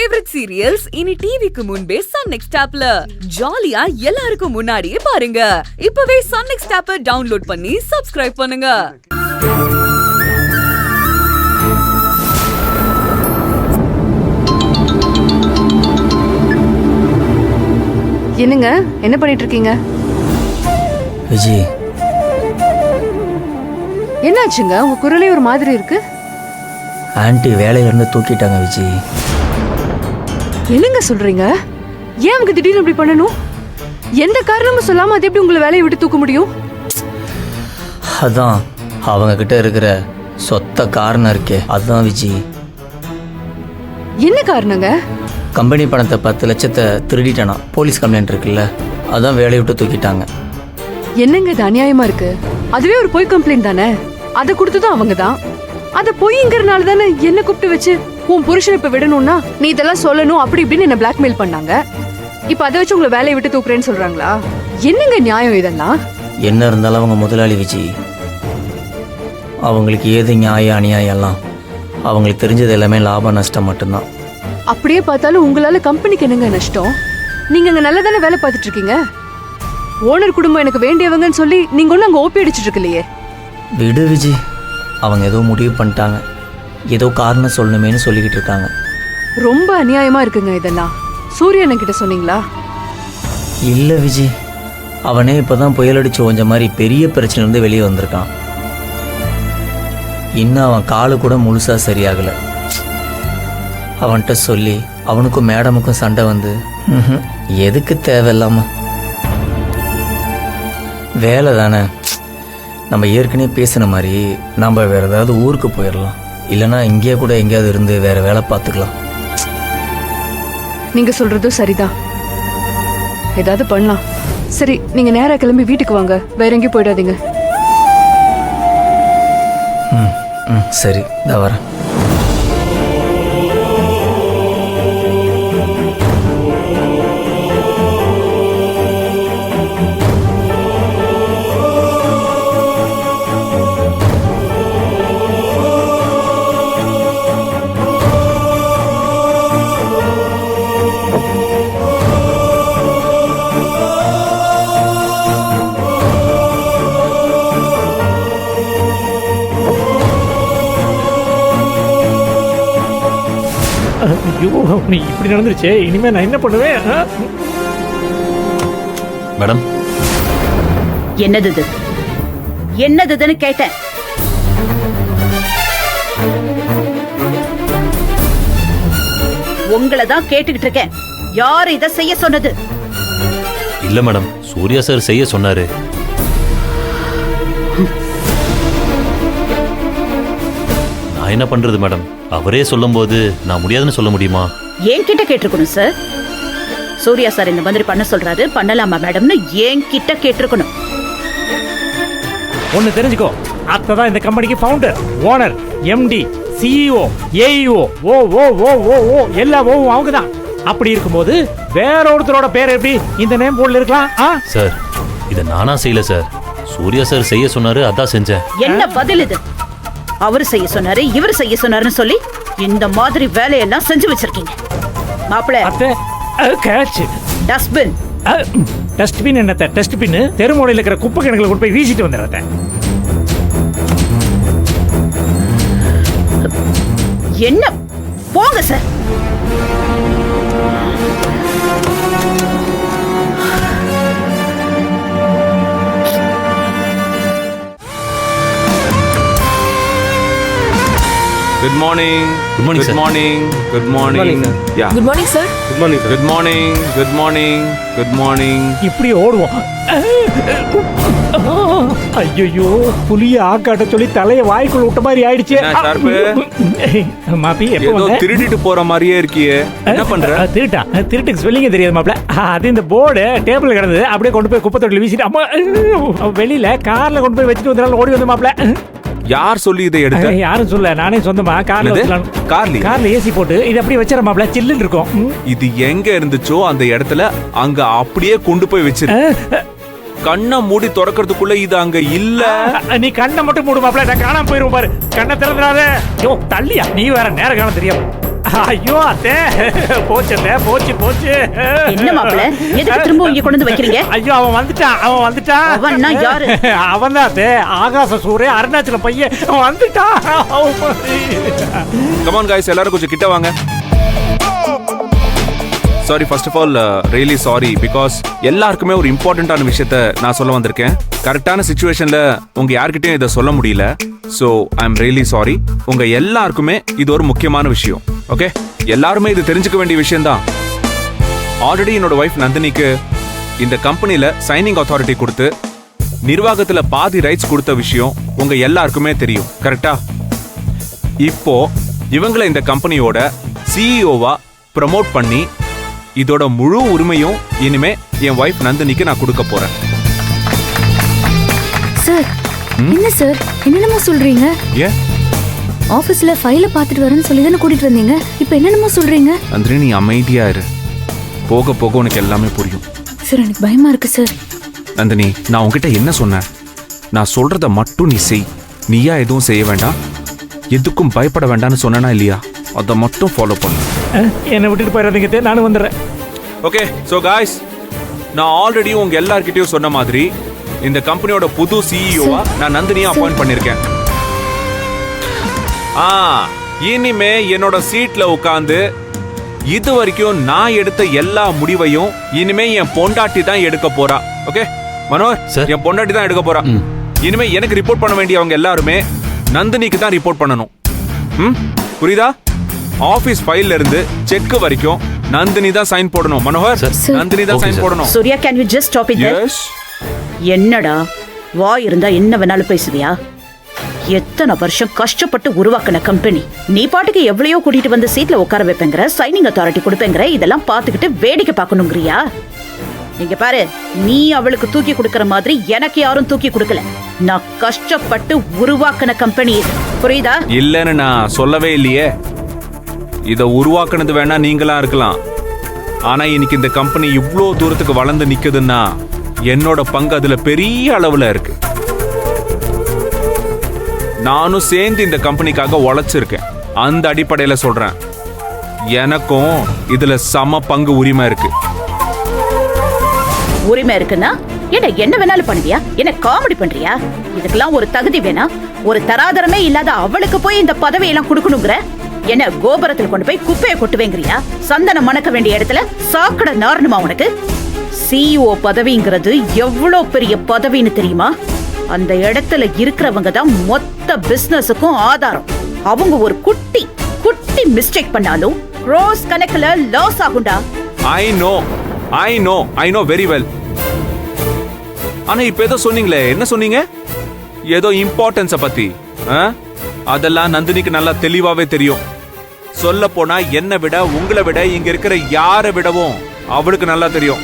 Favourite serials இனி டிவிக்கு முன்பே சன் நெக்ஸ்ட் ஆப்ல ஜாலியா எல்லாருக்கும் முன்னாடியே பாருங்க. இப்பவே சன் நெக்ஸ்ட் ஆப்பை டவுன்லோட் பண்ணி சப்ஸ்கிரைப் பண்ணுங்க. என்னங்க என்ன பண்ணிட்டு இருக்கீங்க? விஜய், என்னாச்சுங்க? உங்க குரலே ஒரு மாதிரி இருக்கு. ஆன்ட்டி வேலையிலேருந்து தூக்கிட்டாங்க விஜய். என்னங்க சொல்றீங்க? ஏன் அவங்க திடீர்னு இப்படி பண்ணணும்? எந்த காரணமும் சொல்லாம அது எப்படி உங்களை வேலையை விட்டு தூக்க முடியும்? அதான் அவங்க கிட்ட இருக்கிற சொத்த காரணம் இருக்கே, அதுதான் விஜய். என்ன காரணங்க? கம்பெனி பணத்தை 10 லட்சத்தை திருடிட்டானா, போலீஸ் கம்ப்ளைண்ட் இருக்குல்ல, அதான் வேலையை விட்டு தூக்கிட்டாங்க. என்னங்க இது அநியாயமா இருக்கு? அதுவே ஒரு பொய் கம்ப்ளைண்ட் தானே. அதை கொடுத்ததும் அவங்க தான். அதை பொய்ங்கிறனால தானே என்ன கூப்பிட்டு வச்சு உன் புருஷனை இப்ப விடணும்னா நீ இதெல்லாம் சொல்லணும் அப்படி இப்படின்னு என்ன பிளாக்மெயில் பண்ணாங்க. இப்ப அதை வச்சு உங்களை வேலையை விட்டு தூக்குறேன்னு சொல்றாங்களா? என்னங்க நியாயம் இதெல்லாம்? என்ன இருந்தாலும் அவங்க முதலாளி விஜய். அவங்களுக்கு ஏது நியாயம் அநியாயம் எல்லாம் அவங்களுக்கு தெரிஞ்சது எல்லாமே லாபம் நஷ்டம் மட்டும்தான். அப்படியே பார்த்தாலும் உங்களால கம்பெனிக்கு என்னங்க நஷ்டம்? நீங்க அங்க நல்லா தானே வேலை பார்த்துட்டு இருக்கீங்க. ஓனர் குடும்பம் எனக்கு வேண்டியவங்கன்னு சொல்லி நீங்க ஒன்னும் அங்க ஓப்பி அடிச்சிட்டு இருக்கலையே. விடு விஜய், அவங்க ஏதோ முடிவு பண்ணிட்டாங்க, ஏதோ காரணம் சொல்லணுமேனு சொல்லிக்கிட்டு இருக்காங்க. ரொம்ப அநியாயமா இருக்குங்க இதெல்லாம். சூரியன் கிட்ட சொன்னீங்களா? இல்லை விஜய், அவனே இப்போதான் புயல் அடிச்சு ஓஞ்ச மாதிரி பெரிய பிரச்சனையிலேருந்து வெளியே வந்திருக்கான். இன்னும் அவன் காலு கூட முழுசா சரியாகலை. அவன்கிட்ட சொல்லி அவனுக்கும் மேடமுக்கும் சண்டை வந்து எதுக்கு தேவையில்லாம? வேலை தானே, நம்ம ஏற்கனவே பேசின மாதிரி நம்ம வேற ஏதாவது ஊருக்கு போயிடலாம், இல்லைன்னா இங்கேயே கூட எங்கேயாவது இருந்து வேற வேலை பார்த்துக்கலாம். நீங்க சொல்றதும் சரிதான், ஏதாவது பண்ணலாம். சரி, நீங்க நேரா கிளம்பி வீட்டுக்கு வாங்க, வேற எங்கேயும் போயிடாதீங்க. சரி, இதோ வரேன். ஐயோ, நீ இப்படி நடந்துருச்சே, இனிமே நான் என்ன பண்ணுவேன்? மேடம், என்னது இது? என்னதுன்னு கேட்டேன். உங்களை தான் கேட்டுக்கிட்டு இருக்கேன். யாரு இதை செய்ய சொன்னது? இல்ல மேடம், சூர்யா சார் செய்ய சொன்னாரு. நான் என்ன பண்றது மேடம்? அவரே சொல்லும் போது நான் முடியாதுன்னு சொல்ல முடியுமா? என்கிட்ட கேட்டிருக்கணும் சார். சூர்யா சார் இந்த மாதிரி பண்ண சொல்றாரு, பண்ணலாமா மேடம்னு என்கிட்ட கேட்டிருக்கணும். ஒன்னு தெரிஞ்சுக்கோ, அத்ததான் இந்த கம்பெனிக்கு founder, owner, MD, CEO, AEO, O O O O O எல்லா ஓவும் அவங்க தான். அப்படி இருக்கும்போது வேற ஒருத்தரோட பேர் எப்படி இந்த நேம் போர்டில் இருக்கலாம்? சார், இதை நானா செய்யல சார், சூர்யா சார் செய்ய சொன்னாரு, அதான் செஞ்சேன். என்ன பதில் இது? அவரு செய்ய சொன்னாரு, இவரு செய்ய சொன்னாருன்னு சொல்லி இந்த மாதிரி வேலையெல்லாம் செஞ்சு வச்சிருக்கீங்க. மாப்பிள்ளை, டஸ்ட்பின். டஸ்ட்பின் என்னத்த? டஸ்ட்பின் தெருமோடையில் இருக்கிற குப்பை கிணக்குல கொண்டு போய் வீசிட்டு வந்துடுறேன். என்ன? போங்க sir. Good morning. Good morning, Good sir. morning. Good morning. Yeah. Good morning sir. Good morning. Good morning. Good morning. Good morning. இப்படி ஓடுவோம். ஐயோ, புலிய ஆக்காட்ட சொல்லி தலைய வாய்க்குள்ள விட்ட மாதிரி ஆயிடுச்சு. என்ன ஷார்ப்பு? மாப்பி, எப்போ ஏதோ வந்த? திருடிட்டு போற மாதிரியே இருக்கியே, என்ன பண்ற? திருட்டா? திருட்டுக்கு ஸ்பெல்லிங்கே தெரியாது மாப்ள. அது இந்த போர்டு டேபிள் கிடந்தது, அப்படியே கொண்டு போய் குப்பை தொட்டில வீசிட்டு அம்மா வெளியில கார்ல கொண்டு போய் வச்சுட்டு வந்தாலும் ஓடி வந்து மாப்ள. யார் சொல்லி இதை எடுத்த? யாரும் சொல்ல, நானே சொந்தமா கார்ல ஏசி போட்டு இது அப்படியே வச்சிர மாப்ள, சில்லுன்னு இருக்கும். இது எங்க இருந்துச்சோ அந்த இடத்துல அங்க அப்படியே கொண்டு போய் வச்சிரு. கண்ணை மூடி திறக்கிறதுக்குள்ள இது அங்க இல்ல. நீ கண்ணை மட்டும் மூடு மாப்ள, நான் காணாம போயிருவோம் பாரு. கண்ணை திறந்துடாத. யோ தள்ளியா, நீ வேற நேர காலம் தெரியாம. ஐயோ அத்தே, போச்சு அத்தே, போச்சு போச்சு. என்ன மாப்பிள எதுக்கு திரும்ப இங்க கொண்டு வந்து வைக்கிறீங்க? ஐயோ அவன் வந்துட்டான். அவன்னா யாரு? அவன் தான் அத்தே, ஆகாச சூரே அருணாச்சலம் பையன் வந்துட்டான். கம் ஆன் गाइस, எல்லாரும் கொஞ்சம் கிட்ட வாங்க. Sorry, first of all really sorry, because எல்லாருக்குமே ஒரு இம்பார்ட்டன்டான விஷயத்த நான் சொல்ல வந்திருக்கேன். கரெக்டான சிச்சுவேஷன்ல உங்க யார்கிட்டயும் இதை சொல்ல முடியல. So I am really sorry. உங்க எல்லாருக்குமே இது ஒரு முக்கியமான விஷயம். ஓகே, எல்லாருமே இது தெரிஞ்சுக்க வேண்டிய விஷயம் தான். ஆல்ரெடி என்னோட ஒய்ஃப் நந்தினிக்கு இந்த கம்பெனில சைனிங் அத்தாரிட்டி கொடுத்து நிர்வாகத்துல பாதி ரைட்ஸ் கொடுத்த விஷயம் உங்க எல்லாருக்குமே தெரியும். கரெக்டா? இப்போ இவங்களை இந்த கம்பெனியோட சிஇஓவா ப்ரமோட் பண்ணி இதோட முழு உரிமையும் இனிமே என் ஒய்ஃப் நந்தினிக்கு நான் கொடுக்க போறேன். சார், என்ன சார் என்னென்னமோ சொல்றீங்க? ஏன் ஆபீஸ்ல ஃபைல பாத்துட்டு வரேன்னு சொல்லி தானே கூட்டிட்டு வந்தீங்க. இப்போ என்னென்னமோ சொல்றீங்க? நந்தினி, நீ அமைதியா இரு. போக போக உனக்கு எல்லாமே புரியும். சார், எனக்கு பயமா இருக்கு சார். நந்தினி, நான் உன்கிட்ட என்ன சொன்னேன்? நான் சொல்றத மட்டும் நீ செய். நீயா எதுவும் செய்ய வேண்டாம், எதுக்கும் பயப்பட வேண்டாம்னு சொன்னா இல்லையா? அதை மட்டும் ஃபாலோ பண்ணு. என்னை விட்டுட்டு போயிடாதீங்க அத்தே, நானும் வந்துடுறேன். ஓகே, ஸோ காய்ஸ், நான் ஆல்ரெடி உங்க எல்லார்கிட்டயும் சொன்ன மாதிரி இந்த கம்பெனியோட புது சிஇஓவா நான் நந்தினியை அப்பாயிண்ட் பண்ணிருக்கேன். இனிமே என்னோட சீட்ல உட்கார்ந்து இது வரைக்கும் நான் எடுத்த எல்லா முடிவையும் இனிமே என் பொண்டாட்டி தான் எடுக்க போறா. ஓகே மனோர், என் பொண்டாட்டி தான் எடுக்க போறா. இனிமே எனக்கு ரிப்போர்ட் பண்ண வேண்டியவங்க எல்லாருமே நந்தினிக்கு தான் ரிப்போர்ட் பண்ணணும். புரியுதா? ஆபீஸ் ஃபைல்ல இருந்து செக் வரைக்கும் நந்தினி தான் சைன் போடணும். மனோகர், நந்தினி தான் சைன் போடணும். Surya, can you just stop it there? Yes. என்னடா வாய் இருந்தா என்ன வேணாலும் பேசுவியா? எத்தனை வருஷம் கஷ்டப்பட்டு உருவாக்கின கம்பெனி, நீ பாட்டுக்கு எவ்வளையோ கூட்டிட்டு வந்து சீட்ல உட்கார வைப்பேங்கிற, சைனிங் அத்தாரிட்டி கொடுப்பேங்கிற, இதெல்லாம் பார்த்துக்கிட்டு வேடிக்கை பார்க்கணுங்கிறியா? நீங்க பாரு, நீ அவளுக்கு தூக்கி கொடுக்கற மாதிரி எனக்கு யாரும் தூக்கி கொடுக்கல. நான் கஷ்டப்பட்டு உருவாக்கின கம்பெனி இது, புரியுதா? இல்லன்னு நான் சொல்லவே இல்லையே. இத உருவாக்குனது வேணா நீங்களா இருக்கலாம், ஆனா இன்னைக்கு இந்த கம்பெனி இவ்ளோ தூரத்துக்கு வளர்ந்து நிக்குதுன்னா என்னோட பங்கு அதுல பெரிய அளவுல இருக்கு. நானும் சேர்ந்து இந்த கம்பெனிக்காக உழைச்சிருக்கேன். அந்த அடிப்படையில சொல்றேன், எனக்கும் இதுல சம பங்கு உரிமை இருக்கு. உரிமை இருக்குன்னா என்ன வேணாலும் பண்ணுவியா? என்ன காமெடி பண்றியா? இதுக்கெல்லாம் ஒரு தகுதி வேணா? ஒரு தராதரமே இல்லாத அவளுக்கு போய் இந்த பதவியெல்லாம் கொடுக்கணுங்கிற? என்ன கோபுரத்தில் கொண்டு போய் குப்பையை கொட்டுவேங்கிறியா? சந்தனம் மணக்க வேண்டிய இடத்துல சாக்கடை நாரணுமா உனக்கு? சிஇஓ பதவிங்கிறது எவ்வளவு பெரிய பதவின்னு தெரியுமா? அந்த இடத்துல இருக்கிறவங்க தான் மொத்த பிசினஸுக்கும் ஆதாரம். அவங்க ஒரு குட்டி மிஸ்டேக் பண்ணாலும் ரோஸ் கணக்குல லாஸ் ஆகுண்டா. I know very well. ஆனா இப்ப ஏதோ சொன்னீங்களே, என்ன சொன்னீங்க? ஏதோ இம்பார்ட்டன்ஸ பத்தி. அதெல்லாம் நந்தினிக்கு நல்லா தெளிவாவே தெரியும். சொல்ல போனா என்னை விட, உங்களை விட, இங்க இருக்கிற யாரை விடவும் அவளுக்கு நல்லா தெரியும்.